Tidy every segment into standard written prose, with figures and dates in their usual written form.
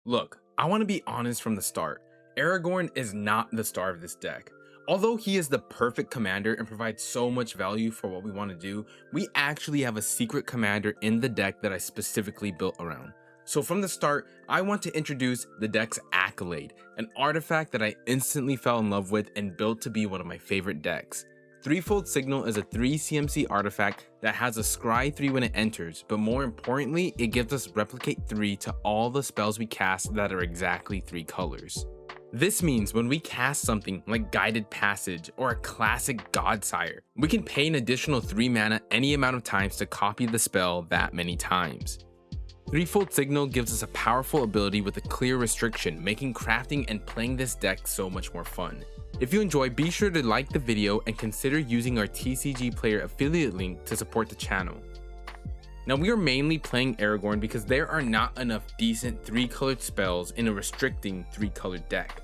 Look, I want to be honest from the start. Aragorn is not the star of this deck. Although he is the perfect commander and provides so much value for what we want to do, we actually have a secret commander in the deck that I specifically built around. So from the start, I want to introduce the deck's Accolade, an artifact that I instantly fell in love with and built to be one of my favorite decks. Threefold Signal is a 3 CMC artifact that has a scry 3 when it enters, but more importantly, it gives us replicate 3 to all the spells we cast that are exactly 3 colors. This means when we cast something like Guided Passage or a classic Godsire, we can pay an additional 3 mana any amount of times to copy the spell that many times. Threefold Signal gives us a powerful ability with a clear restriction, making crafting and playing this deck so much more fun. If you enjoy, be sure to like the video and consider using our TCG player affiliate link to support the channel. Now we are mainly playing Aragorn because there are not enough decent 3-colored spells in a restricting 3-colored deck.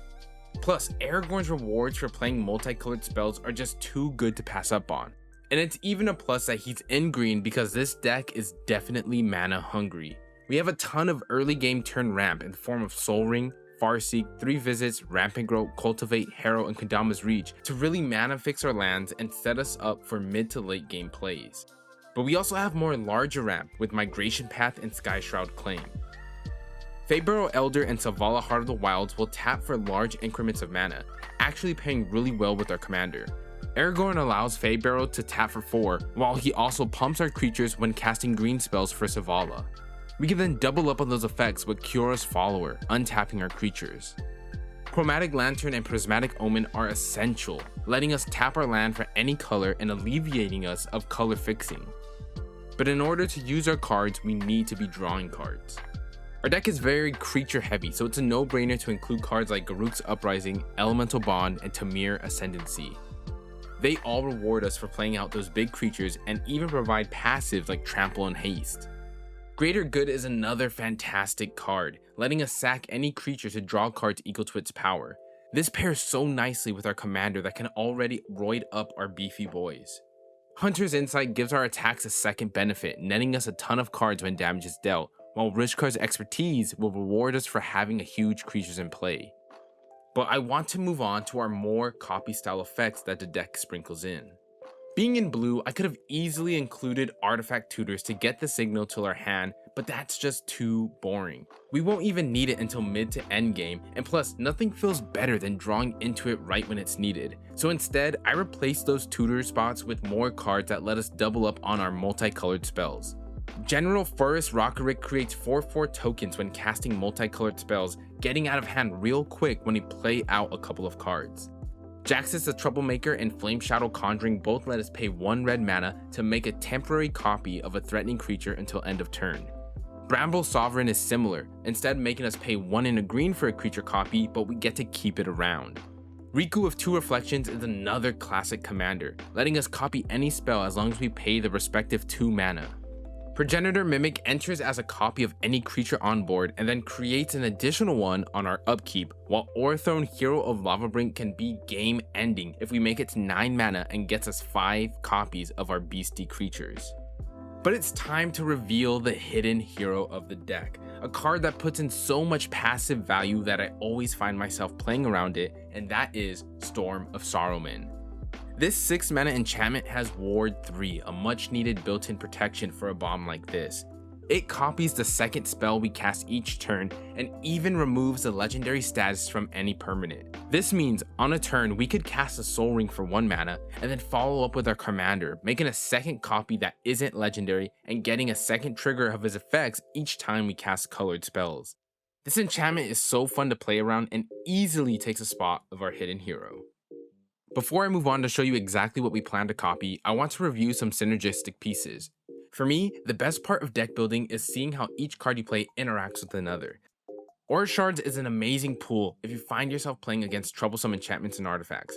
Plus, Aragorn's rewards for playing multicolored spells are just too good to pass up on. And it's even a plus that he's in green because this deck is definitely mana hungry. We have a ton of early game turn ramp in the form of Soul Ring, Farseek, 3 Visits, Rampant Growth, Cultivate, Harrow, and Kodama's Reach to really mana fix our lands and set us up for mid to late game plays. But we also have more larger ramp with Migration Path and Skyshroud Claim. Faeburrow Elder and Selvala Heart of the Wilds will tap for large increments of mana, actually pairing really well with our commander. Aragorn allows Faeburrow to tap for 4, while he also pumps our creatures when casting green spells for Selvala. We can then double up on those effects with Kyora's Follower, untapping our creatures. Chromatic Lantern and Prismatic Omen are essential, letting us tap our land for any color and alleviating us of color fixing. But in order to use our cards, we need to be drawing cards. Our deck is very creature heavy, so it's a no-brainer to include cards like Garruk's Uprising, Elemental Bond, and Tamir Ascendancy. They all reward us for playing out those big creatures and even provide passives like Trample and Haste. Greater Good is another fantastic card, letting us sack any creature to draw cards equal to its power. This pairs so nicely with our commander that can already roid up our beefy boys. Hunter's Insight gives our attacks a second benefit, netting us a ton of cards when damage is dealt, while Rishkar's Expertise will reward us for having a huge creatures in play. But I want to move on to our more copy style effects that the deck sprinkles in. Being in blue, I could have easily included artifact tutors to get the signal to our hand, but that's just too boring. We won't even need it until mid to end game, and plus nothing feels better than drawing into it right when it's needed. So instead, I replaced those tutor spots with more cards that let us double up on our multicolored spells. General Forest Rockerick creates 4/4 tokens when casting multicolored spells, getting out of hand real quick when we play out a couple of cards. Jaxus the Troublemaker and Flame Shadow Conjuring both let us pay 1 red mana to make a temporary copy of a threatening creature until end of turn. Bramble Sovereign is similar, instead making us pay 1 and a green for a creature copy, but we get to keep it around. Riku of 2 Reflections is another classic commander, letting us copy any spell as long as we pay the respective 2 mana. Progenitor Mimic enters as a copy of any creature on board and then creates an additional one on our upkeep, while Orthone Hero of Lavabrink can be game ending if we make it to 9 mana and gets us 5 copies of our beastie creatures. But it's time to reveal the hidden hero of the deck, a card that puts in so much passive value that I always find myself playing around it, and that is Storm of Saruman. This 6 mana enchantment has Ward 3, a much needed built-in protection for a bomb like this. It copies the second spell we cast each turn and even removes the legendary status from any permanent. This means on a turn we could cast a Soul Ring for 1 mana and then follow up with our commander, making a second copy that isn't legendary and getting a second trigger of his effects each time we cast colored spells. This enchantment is so fun to play around and easily takes a spot of our hidden hero. Before I move on to show you exactly what we plan to copy, I want to review some synergistic pieces. For me, the best part of deck building is seeing how each card you play interacts with another. Aura Shards is an amazing pool if you find yourself playing against troublesome enchantments and artifacts.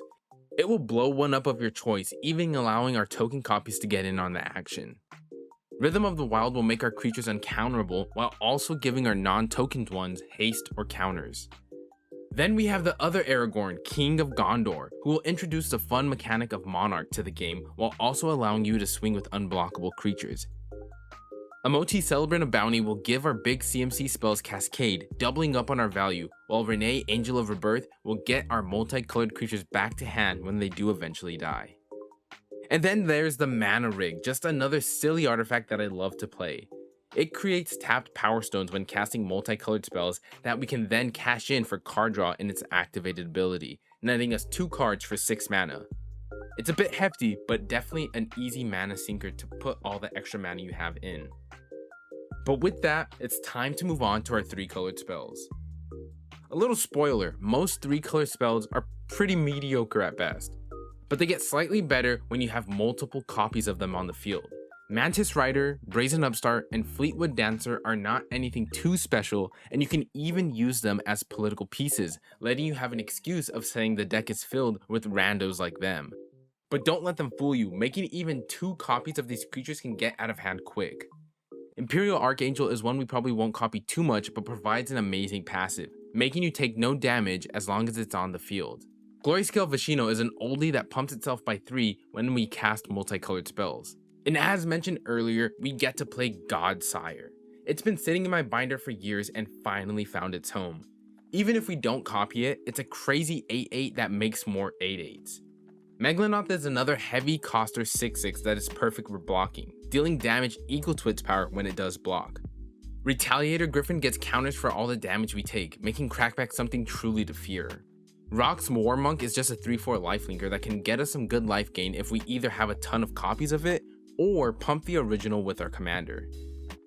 It will blow one up of your choice, even allowing our token copies to get in on the action. Rhythm of the Wild will make our creatures uncounterable while also giving our non-tokened ones haste or counters. Then we have the other Aragorn, King of Gondor, who will introduce the fun mechanic of Monarch to the game while also allowing you to swing with unblockable creatures. A Mochi Celebrant of Bounty will give our big CMC spells Cascade, doubling up on our value, while Renee Angel of Rebirth will get our multicolored creatures back to hand when they do eventually die. And then there's the Mana Rig, just another silly artifact that I love to play. It creates tapped Power Stones when casting multicolored spells that we can then cash in for card draw in its activated ability, netting us 2 cards for 6 mana. It's a bit hefty, but definitely an easy mana sinker to put all the extra mana you have in. But with that, it's time to move on to our 3-colored spells. A little spoiler, most 3-colored spells are pretty mediocre at best, but they get slightly better when you have multiple copies of them on the field. Mantis Rider, Brazen Upstart, and Fleetwood Dancer are not anything too special, and you can even use them as political pieces, letting you have an excuse of saying the deck is filled with randos like them. But don't let them fool you, making even 2 copies of these creatures can get out of hand quick. Imperial Archangel is one we probably won't copy too much, but provides an amazing passive, making you take no damage as long as it's on the field. Glory Scale Vashino is an oldie that pumps itself by 3 when we cast multicolored spells. And as mentioned earlier, we get to play Godsire. It's been sitting in my binder for years and finally found its home. Even if we don't copy it, it's a crazy 8/8 that makes more 8/8s. Megalanoth is another heavy coster 6/6 that is perfect for blocking, dealing damage equal to its power when it does block. Retaliator Griffin gets counters for all the damage we take, making Crackback something truly to fear. Rock's Warmonk is just a 3/4 lifelinker that can get us some good life gain if we either have a ton of copies of it or pump the original with our commander.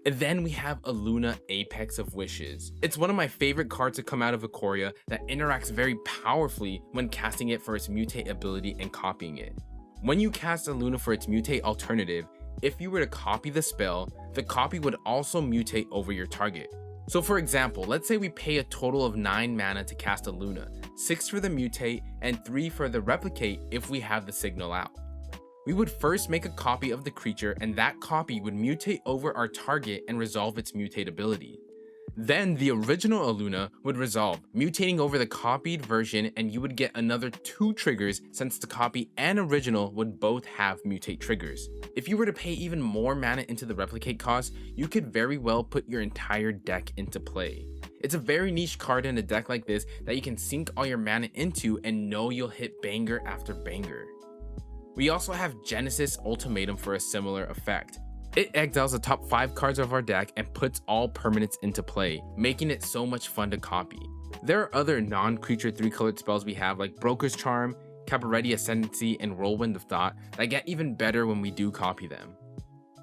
And then we have Aluna Apex of Wishes. It's one of my favorite cards to come out of Ikoria that interacts very powerfully when casting it for its mutate ability and copying it. When you cast Aluna for its mutate alternative, if you were to copy the spell, the copy would also mutate over your target. So for example, let's say we pay a total of 9 mana to cast Aluna, 6 for the mutate and 3 for the replicate if we have the signal out. We would first make a copy of the creature and that copy would mutate over our target and resolve its mutate ability. Then the original Aluna would resolve, mutating over the copied version, and you would get another 2 triggers since the copy and original would both have mutate triggers. If you were to pay even more mana into the replicate cost, you could very well put your entire deck into play. It's a very niche card in a deck like this that you can sink all your mana into and know you'll hit banger after banger. We also have Genesis Ultimatum for a similar effect. It exiles the top 5 cards of our deck and puts all permanents into play, making it so much fun to copy. There are other non-creature 3-colored spells we have like Broker's Charm, Cabaretti Ascendancy, and Whirlwind of Thought that get even better when we do copy them.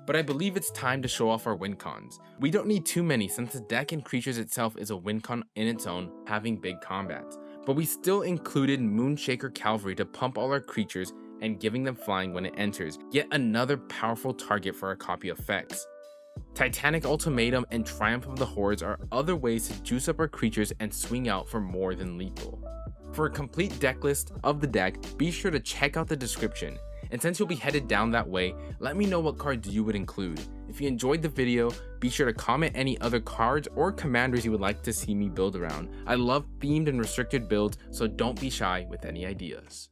But I believe it's time to show off our win cons. We don't need too many since the deck and creatures itself is a win con in its own, having big combats. But we still included Moonshaker Cavalry to pump all our creatures and giving them flying when it enters, yet another powerful target for our copy effects. Titanic Ultimatum and Triumph of the Hordes are other ways to juice up our creatures and swing out for more than lethal. For a complete deck list of the deck, be sure to check out the description. And since you'll be headed down that way, let me know what cards you would include. If you enjoyed the video, be sure to comment any other cards or commanders you would like to see me build around. I love themed and restricted builds, so don't be shy with any ideas.